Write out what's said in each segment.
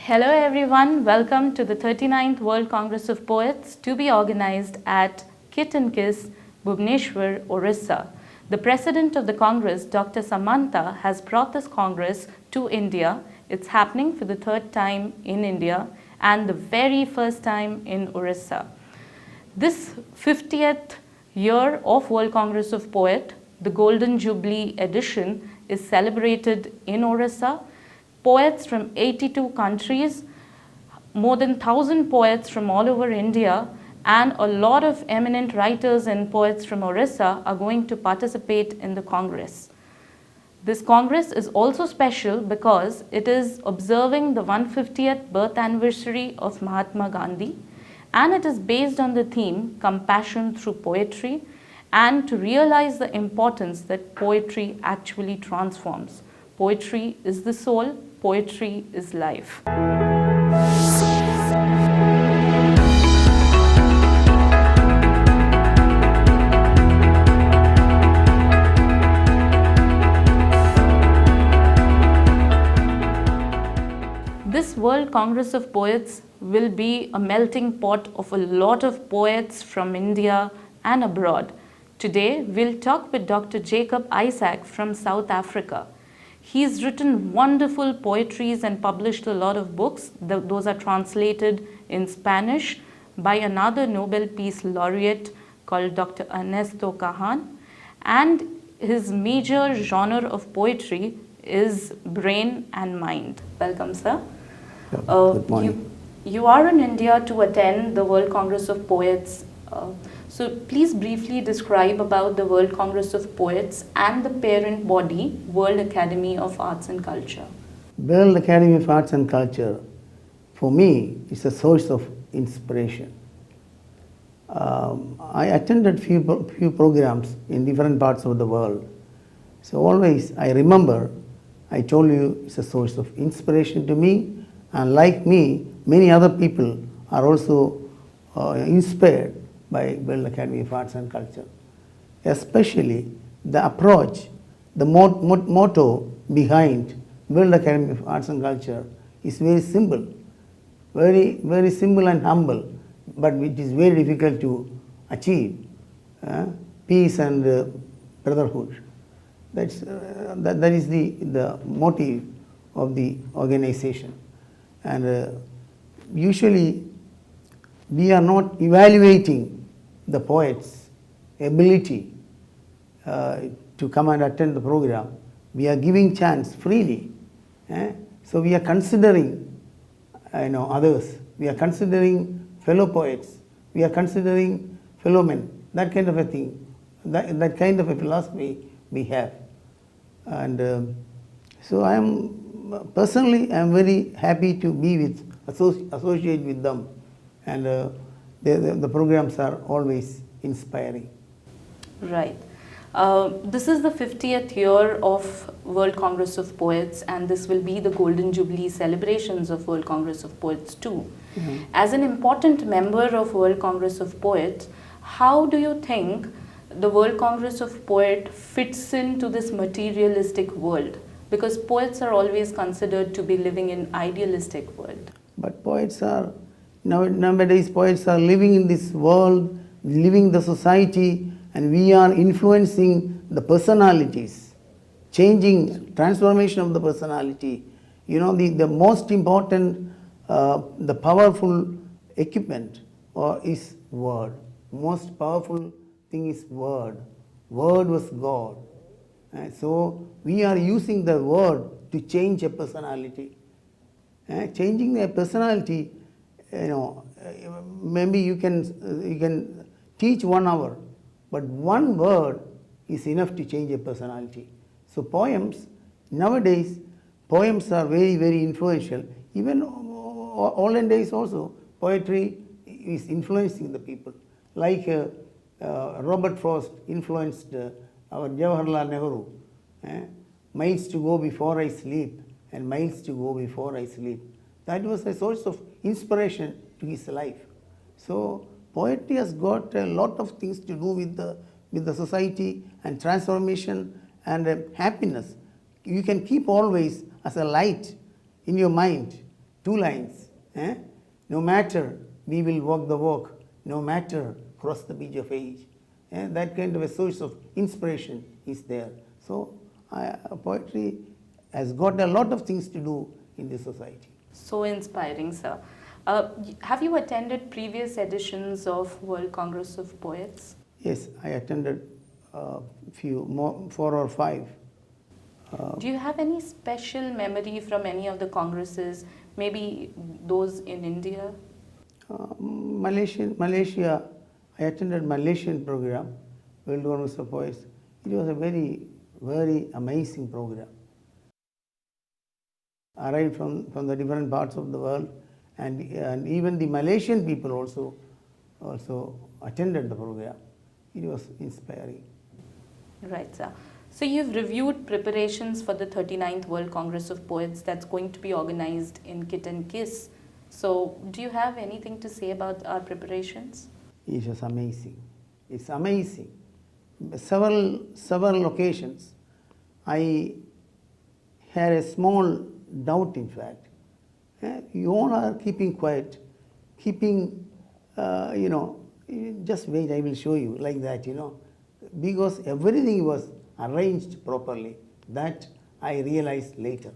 Hello everyone, welcome to the 39th World Congress of Poets to be organized at Kit and Kiss, Bhubaneswar, Odisha. The president of the Congress, Dr. Samantha, has brought this Congress to India. It's happening for the third time in India and the very first time in Odisha. This 50th year of World Congress of Poets, the Golden Jubilee edition, is celebrated in Odisha. Poets from 82 countries, more than 1,000 poets from all over India, and a lot of eminent writers and poets from Odisha are going to participate in the Congress. This Congress is also special because it is observing the 150th birth anniversary of Mahatma Gandhi, and it is based on the theme Compassion Through Poetry, and to realize the importance that poetry actually transforms. Poetry is the soul, poetry is life. This World Congress of Poets will be a melting pot of a lot of poets from India and abroad. Today, we'll talk with Dr. Jacob Issac from South Africa. He's written wonderful poetries and published a lot of books. Those are translated in Spanish by another Nobel Peace Laureate called Dr. Ernesto Cahan. And his major genre of poetry is brain and mind. Welcome, sir. Good morning. You are in India to attend the World Congress of Poets. So please briefly describe about the World Congress of Poets and the parent body, World Academy of Arts and Culture. World Academy of Arts and Culture, for me, is a source of inspiration. I attended few programs in different parts of the world. So always, I remember, I told you, it's a source of inspiration to me. And like me, many other people are also inspired by World Academy of Arts and Culture. Especially the approach, the motto behind World Academy of Arts and Culture is very simple, very simple and humble, but it is very difficult to achieve. Peace and brotherhood. That is the motive of the organization. And usually we are not evaluating the poet's ability to come and attend the program. We are giving chance freely. So we are considering others. We are considering fellow poets. We are considering fellow men. That kind of a thing. That kind of a philosophy we have. And so I am personally very happy to be with, associate with them. And the programs are always inspiring. Right. This is the 50th year of World Congress of Poets, and this will be the Golden Jubilee celebrations of World Congress of Poets too. Mm-hmm. As an important member of World Congress of Poets, how do you think the World Congress of Poets fits into this materialistic world? Because poets are always considered to be living in idealistic world. But poets are nowadays poets are living in this world, living the society, and we are influencing the personalities, changing, transformation of the personality. The most important, the powerful equipment is word. Most powerful thing is word. Word was God. So we are using the word to change a personality. Changing a personality, maybe you can teach 1 hour, but one word is enough to change a personality. So poems, nowadays, poems are very influential. Even olden days also, poetry is influencing the people. Like Robert Frost influenced our Jawaharlal Nehru. Miles to go before I sleep, and miles to go before I sleep. That was a source of inspiration to his life. So poetry has got a lot of things to do with the society and transformation and happiness. You can keep always as a light in your mind two lines. No matter we will walk the walk, no matter cross the bridge of age. That kind of a source of inspiration is there. So poetry has got a lot of things to do in the society. So inspiring, sir. Have you attended previous editions of World Congress of Poets? Yes, I attended few more, 4 or 5. Do you have any special memory from any of the congresses, maybe those in India? Malaysia, I attended Malaysian program, World Congress of Poets. It was a very, very amazing program. Arrived from the different parts of the world, and even the Malaysian people also attended the program. It was inspiring. Right, sir. So you've reviewed preparations for the 39th World Congress of Poets that's going to be organized in Kit and Kiss. So do you have anything to say about our preparations? It was amazing. It's amazing. Several occasions, I had a small doubt, in fact. You all are keeping quiet, just wait, I will show you, like that, because everything was arranged properly. That I realized later.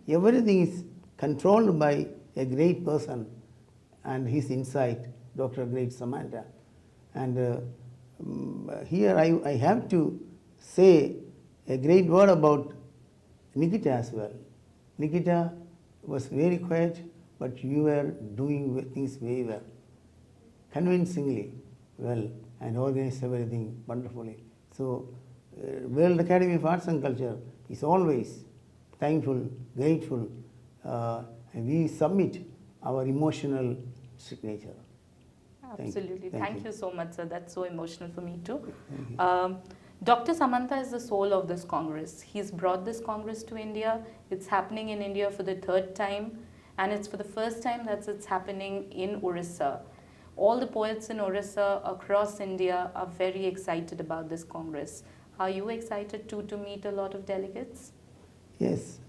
Everything is controlled by a great person and his insight, Dr. Great Samantha. And here I have to say a great word about Nikita as well. Nikita was very quiet, but you were doing things very well, convincingly well, and organized everything wonderfully. So, World Academy of Arts and Culture is always thankful, grateful, and we submit our emotional signature. Absolutely. Thank you so much, sir. That's so emotional for me too. Dr. Samantha is the soul of this Congress. He's brought this Congress to India. It's happening in India for the 3rd time, and it's for the first time that it's happening in Odisha. All the poets in Odisha across India are very excited about this Congress. Are you excited too to meet a lot of delegates? Yes.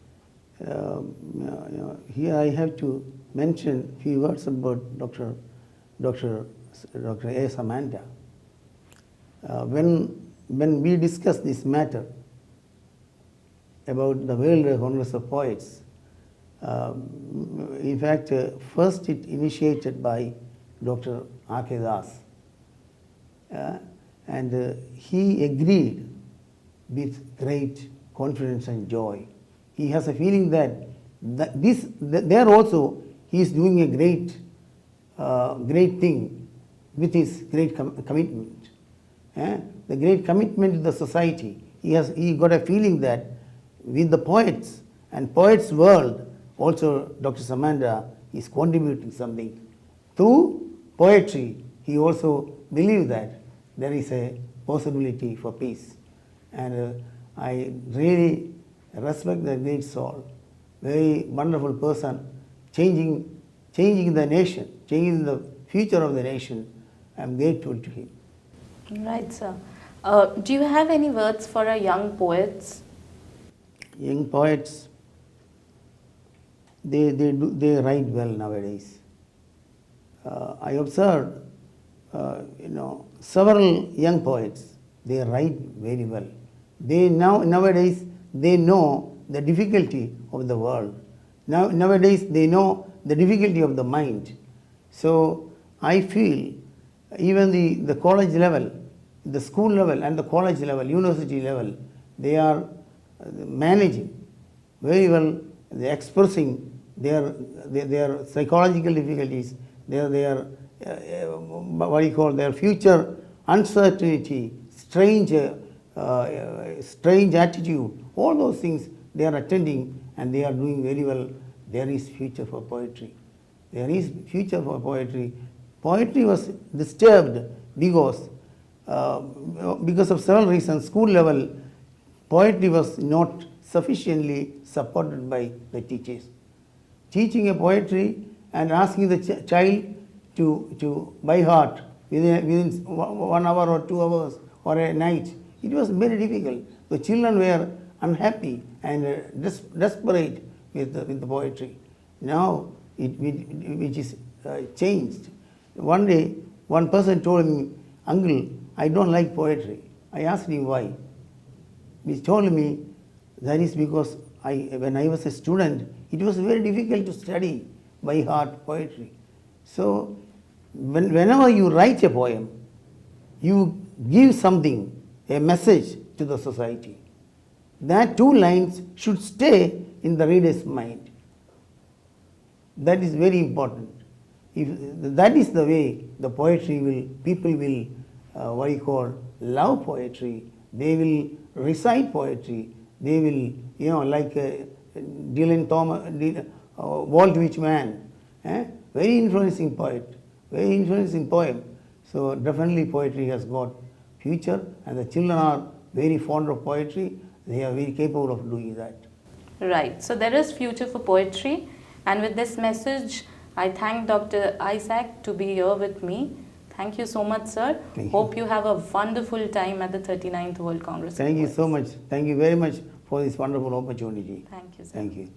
Here I have to mention a few words about Dr. A. Samantha. When we discussed this matter about the World Congress of Poets, in fact, first it initiated by Dr. R.K. Das, and he agreed with great confidence and joy. He has a feeling that there also he is doing a great thing with his great commitment. The great commitment to the society. He got a feeling that with the poets and poets' world, also Dr. Samantha is contributing something. Through poetry, he also believed that there is a possibility for peace. And I really respect the great soul, very wonderful person, changing the nation, changing the future of the nation. I am grateful to him. Right, sir. Do you have any words for our young poets? Young poets, they write well nowadays. I observed, several young poets, they write very well. Nowadays they know the difficulty of the world. Nowadays they know the difficulty of the mind. So I feel even the college level, the school level and the college level, university level, they are managing very well, they are expressing their psychological difficulties, their their future uncertainty, strange attitude, all those things they are attending and they are doing very well. There is future for poetry. There is future for poetry. Poetry was disturbed because of several reasons. School level, poetry was not sufficiently supported by the teachers. Teaching a poetry and asking the child to by heart within 1 hour or 2 hours or a night, it was very difficult. The children were unhappy and desperate with the poetry. Now which is changed. One day, one person told me, "Uncle, I don't like poetry." I asked him why. He told me that is because when I was a student, it was very difficult to study by heart poetry. So whenever you write a poem, you give something, a message to the society. That two lines should stay in the reader's mind. That is very important. If that is the way the poetry will, people will, love poetry. They will recite poetry. They will, like Dylan Thomas, Walt Whitman, very influencing poet, very influencing poem. So definitely poetry has got future, and the children are very fond of poetry. They are very capable of doing that. Right. So there is future for poetry, and with this message, I thank Dr. Issac to be here with me. Thank you so much, sir. Hope you have a wonderful time at the 39th World Congress. Thank you so much. Thank you very much for this wonderful opportunity. Thank you, sir. Thank you.